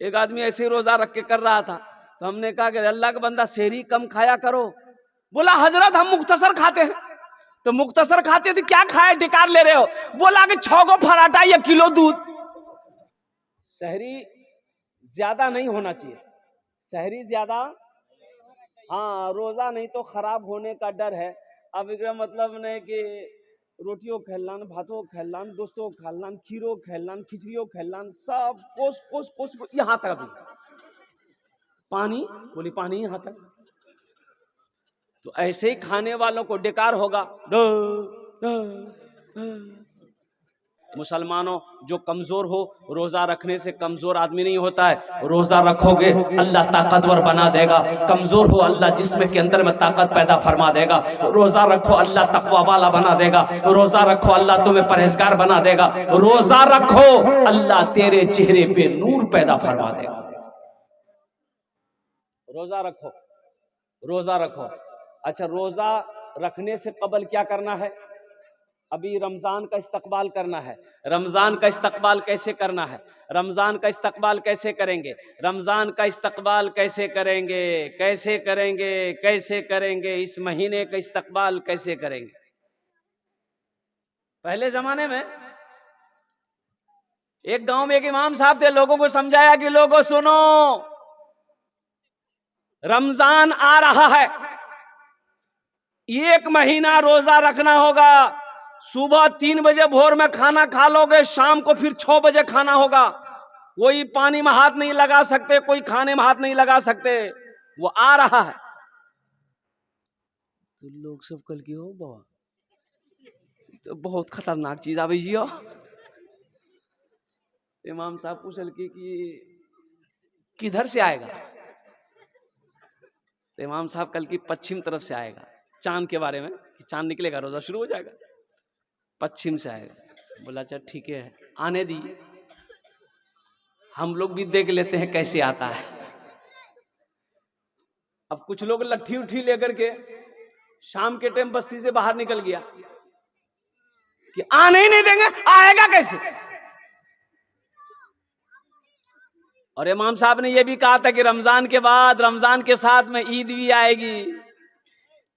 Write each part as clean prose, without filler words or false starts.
एक आदमी ऐसे ही रोजा रख के कर रहा था, तो हमने कहा कि अल्लाह का बंदा सेहरी कम खाया करो। बोला हजरत हम मुख्तसर खाते हैं। तो मुख्तसर खाते थे क्या खाए डिकार ले रहे हो? बोला कि 6 गो पराठा या किलो दूध। सहरी ज्यादा नहीं होना चाहिए, सहरी ज्यादा, हाँ रोजा नहीं तो खराब होने का डर है। अब इसका मतलब नहीं कि रोटियों खेलान, भातों खेलान, दोस्तों खेलान, खीरो खेलान, खिचड़ियों खेलान, सब कोस कोस कोस यहाँ तक भी पानी, बोली पानी यहाँ तक। तो ऐसे ही खाने वालों को डिकार होगा। मुसलमानों जो कमजोर हो, रोजा रखने से कमजोर आदमी नहीं होता है। रोजा रखोगे अल्लाह ताकतवर बना देगा। कमजोर हो अल्लाह जिस्म के अंदर में ताकत पैदा फरमा देगा। रोजा रखो अल्लाह तकवा वाला बना देगा। रोजा रखो अल्लाह तुम्हें परहेजगार बना देगा। रोजा रखो अल्लाह तेरे चेहरे पे नूर पैदा फरमा देगा। रोजा रखो, रोजा रखो। अच्छा, रोजा रखने से कबल क्या करना है? अभी रमजान का इस्तकबाल करना है। रमजान का इस्तकबाल कैसे करना है? रमजान का इस्तकबाल कैसे करेंगे? रमजान का इस्तकबाल कैसे करेंगे? कैसे करेंगे? कैसे करेंगे? इस महीने का इस्तकबाल कैसे करेंगे? पहले जमाने में एक गांव में एक इमाम साहब थे, लोगों को समझाया कि लोगों सुनो, रमजान आ रहा है, 1 महीना रोजा रखना होगा। सुबह 3 बजे भोर में खाना खा लोगे, शाम को फिर 6 बजे खाना होगा। कोई पानी में हाथ नहीं लगा सकते, कोई खाने में हाथ नहीं लगा सकते, वो आ रहा है। तो लोग सब कल की हो बाबा, तो बहुत खतरनाक चीज आ गई। इमाम साहब पूछल कि किधर से आएगा? तो इमाम साहब कल की पश्चिम तरफ से आएगा। चांद के बारे में कि चांद निकलेगा रोजा शुरू हो जाएगा, पश्चिम से आएगा। बोला अच्छा ठीक है, आने दीजिए, हम लोग भी देख लेते हैं कैसे आता है। अब कुछ लोग लट्ठी उठी लेकर के शाम के टाइम बस्ती से बाहर निकल गया कि आने ही नहीं देंगे, आएगा कैसे? और इमाम साहब ने यह भी कहा था कि रमजान के बाद, रमजान के साथ में ईद भी आएगी,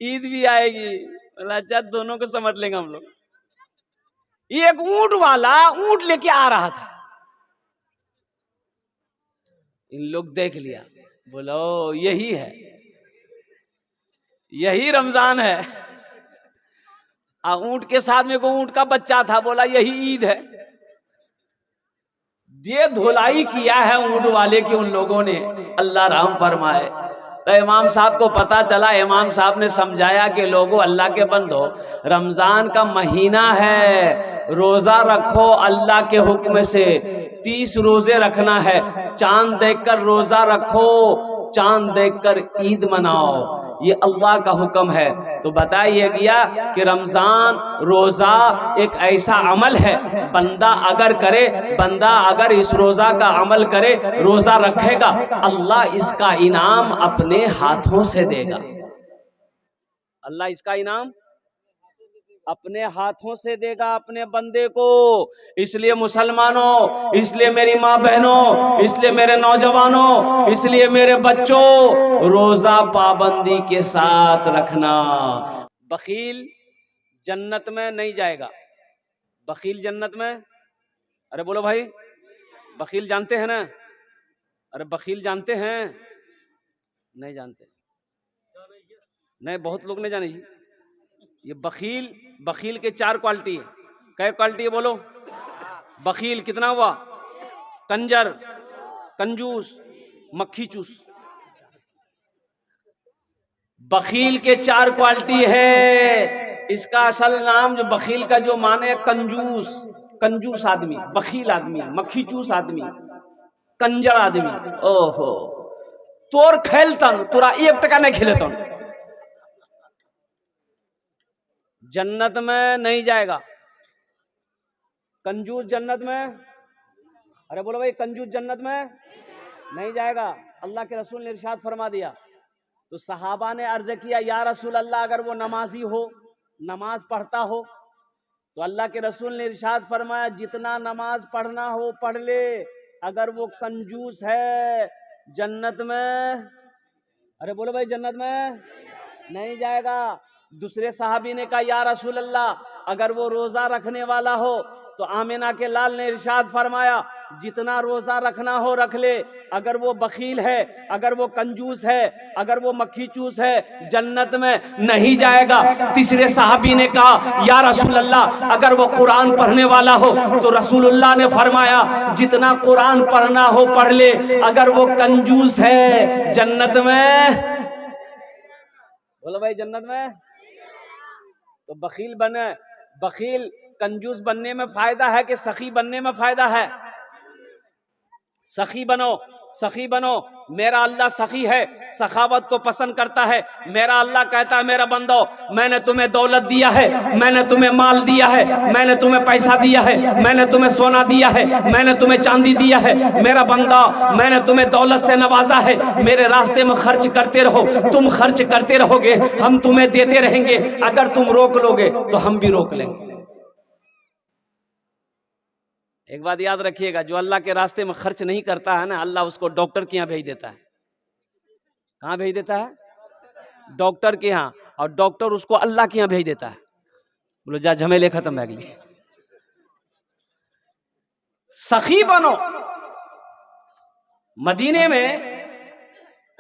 ईद भी आएगी। बोला अच्छा दोनों को समझ लेंगे हम लोग। ये एक ऊंट वाला ऊंट लेके आ रहा था, इन लोग देख लिया, बोलो यही है, यही रमजान है। ऊंट के साथ में को ऊंट का बच्चा था, बोला यही ईद है। ये धुलाई किया है ऊंट वाले की उन लोगों ने, अल्लाह रहम फरमाए। तो इमाम साहब को पता चला, इमाम साहब ने समझाया कि लोगों अल्लाह के बंदो, रमजान का महीना है, रोजा रखो अल्लाह के हुक्म से। 30 रोजे रखना है, चांद देखकर रोजा रखो, चांद देखकर ईद मनाओ, ये अल्लाह का हुक्म है। तो बताइए गया कि रमजान रोजा एक ऐसा अमल है, बंदा अगर करे, बंदा अगर इस रोजा का अमल करे, रोजा रखेगा, अल्लाह इसका इनाम अपने हाथों से देगा। अल्लाह इसका इनाम अपने हाथों से देगा अपने बंदे को। इसलिए मुसलमानों, इसलिए मेरी माँ बहनों, इसलिए मेरे नौजवानों, इसलिए मेरे बच्चों, रोजा पाबंदी के साथ रखना। बखील जन्नत में नहीं जाएगा। बखील जन्नत में, अरे बोलो भाई, बखील जानते हैं ना? अरे बखील जानते हैं? नहीं जानते? नहीं, बहुत लोग नहीं जाने जी। ये बखील, बखील के 4 क्वालिटी है। क्या क्वालिटी है बोलो? बखील कितना हुआ? कंजर, कंजूस, मक्खी चूस। बखील के 4 क्वालिटी है। इसका असल नाम जो बखील का जो माने कंजूस, कंजूस आदमी, बखील आदमी, मक्खी चूस आदमी, कंजर आदमी। ओहो, तोर खेलतन तोरा 1 टका नहीं खिलेतन, जन्नत में नहीं जाएगा। कंजूस जन्नत में, अरे बोलो भाई, कंजूस जन्नत में नहीं जाएगा। अल्लाह के रसूल ने इरशाद फरमा दिया। तो सहाबा ने अर्ज किया, या रसूल अल्लाह, अगर वो नमाजी हो, नमाज पढ़ता हो, तो अल्लाह के रसूल ने इरशाद फरमाया, जितना नमाज पढ़ना हो पढ़ ले, अगर वो कंजूस है जन्नत में, अरे बोलो भाई, जन्नत में नहीं जाएगा। दूसरे सहाबी ने कहा या रसूल अल्लाह, अगर वो रोजा रखने वाला हो तो आमिना के लाल ने इरशाद फरमाया जितना रोजा रखना हो रख ले। अगर वो बखील है, अगर वो कंजूस है, अगर वो मक्खी चूस है, जन्नत में नहीं जाएगा। तीसरे सहाबी ने कहा या रसूल अल्लाह, अगर वो कुरान पढ़ने वाला हो तो रसूलुल्लाह ने फरमाया जितना कुरान पढ़ना हो पढ़ ले। अगर वो कंजूस है जन्नत में, बोलो भाई जन्नत में। तो बखील बने, बखील कंजूस बनने में फायदा है कि सखी बनने में फायदा है? सखी बनो, सखी बनो। मेरा अल्लाह सखी है, सखावत को पसंद करता है। मेरा अल्लाह कहता है मेरा बंदो, मैंने तुम्हें दौलत दिया है, मैंने तुम्हें माल दिया है, मैंने तुम्हें पैसा दिया है, मैंने तुम्हें सोना दिया है, मैंने तुम्हें चांदी दिया है। मेरा बंदा, मैंने तुम्हें दौलत से नवाजा है। मेरे रास्ते में खर्च करते रहो, तुम खर्च करते रहोगे, हम तुम्हें देते रहेंगे। अगर तुम रोक लोगे तो हम भी रोक लेंगे। एक बात याद रखिएगा, जो अल्लाह के रास्ते में खर्च नहीं करता है ना, अल्लाह उसको डॉक्टर के यहाँ भेज देता है। कहाँ भेज देता है? डॉक्टर के यहाँ। और डॉक्टर उसको अल्लाह के यहाँ भेज देता है। बोलो जा, झमेले खत्म है। अगली सखी बनो। मदीने में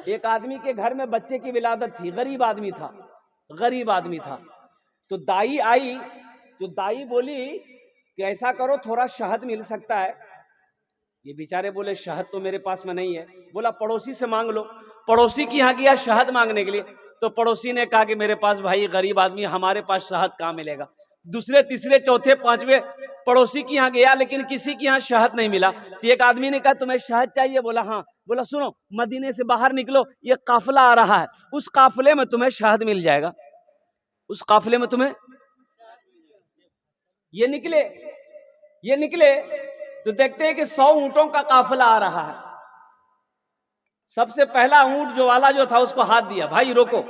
एक आदमी के घर में बच्चे की विलादत थी। गरीब आदमी था, गरीब आदमी था। तो दाई आई, तो दाई बोली कि ऐसा करो, थोड़ा शहद मिल सकता है? ये बेचारे बोले शहद तो मेरे पास में नहीं है। बोला पड़ोसी से मांग लो। पड़ोसी के यहाँ गया शहद मांगने के लिए, तो पड़ोसी ने कहा कि मेरे पास भाई गरीब आदमी, हमारे पास शहद कहाँ मिलेगा। दूसरे, तीसरे, चौथे, पांचवे पड़ोसी के यहाँ गया, लेकिन किसी के यहाँ शहद नहीं मिला। तो एक आदमी ने कहा तुम्हें शहद चाहिए? बोला हाँ। बोला सुनो, मदीने से बाहर निकलो, ये काफिला आ रहा है, उस काफिले में तुम्हें शहद मिल जाएगा। उस काफिले में तुम्हें, ये निकले तो देखते हैं कि 100 ऊंटों का काफिला आ रहा है। सबसे पहला ऊंट जो वाला जो था उसको हाथ दिया, भाई रोको।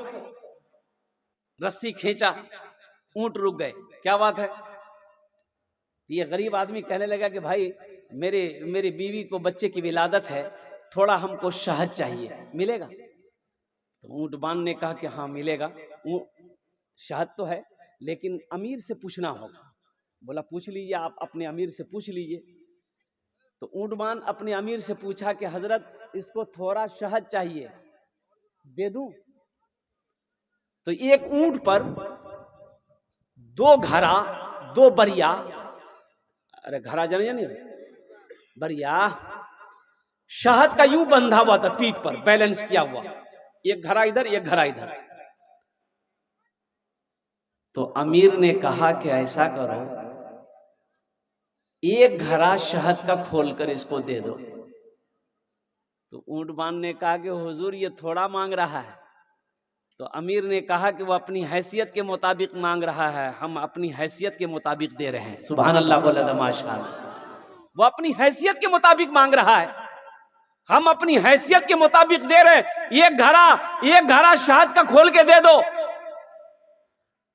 रस्सी खींचा, ऊंट रुक गए। क्या बात है? ये गरीब आदमी कहने लगा कि भाई मेरी बीवी को बच्चे की विलादत है, थोड़ा हमको शहद चाहिए, मिलेगा? तो ऊंट बान ने कहा कि हाँ मिलेगा, शहद तो है, लेकिन अमीर से पूछना होगा। बोला पूछ लीजिए, आप अपने अमीर से पूछ लीजिए। तो ऊंटबान अपने अमीर से पूछा कि हजरत इसको थोड़ा शहद चाहिए, दे दूं? तो एक ऊंट पर 2 घड़ा, 2 बरिया, अरे घड़ा जाने नहीं, बरिया शहद का यूं बंधा हुआ था, पीठ पर बैलेंस किया हुआ, एक घड़ा इधर, एक घड़ा इधर। तो अमीर ने कहा कि ऐसा करो, एक घड़ा शहद का खोलकर इसको दे दो। तो ऊंटबान ने कहा कि हुजूर ये थोड़ा मांग रहा है। तो अमीर ने कहा कि वो अपनी हैसियत के मुताबिक मांग रहा है, हम अपनी हैसियत के मुताबिक दे रहे हैं। सुभान अल्लाह, बोला था माशाअल्लाह। वो अपनी हैसियत के मुताबिक मांग रहा है, हम अपनी हैसियत के मुताबिक दे रहे हैं। एक घड़ा शहद का खोल के दे दो।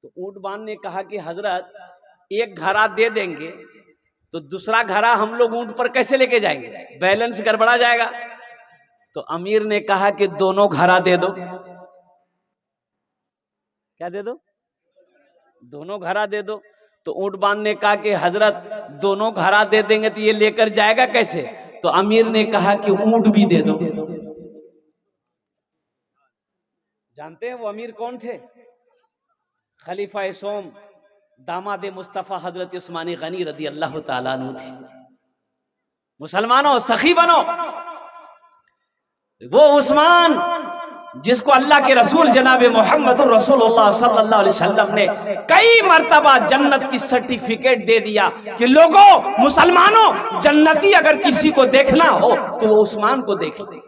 तो ऊंटबान ने कहा कि हजरत एक घड़ा दे देंगे तो दूसरा घड़ा हम लोग ऊंट पर कैसे लेके जाएंगे, बैलेंस गड़बड़ा जाएगा। तो अमीर ने कहा कि दोनों घड़ा दे दो। क्या दे दो? दोनों घड़ा दे दो। तो ऊंटबान ने कहा कि हजरत दोनों घड़ा दे देंगे तो ये लेकर जाएगा कैसे? तो अमीर ने कहा कि ऊंट भी दे दो। जानते हैं वो अमीर कौन थे? खलीफा सोम, दामाद मुस्तफा हजरत उस्मानी गनी रदी अल्लाह ताला अन्हु थे। मुसलमानों सखी बनो। वो उस्मान जिसको अल्लाह के रसूल जनाब मोहम्मद रसूलुल्लाह सल्लल्लाहु अलैहि वसल्लम ने कई मर्तबा जन्नत की सर्टिफिकेट दे दिया कि लोगों, मुसलमानों, जन्नती अगर किसी को देखना हो तो वो उस्मान को देख ले।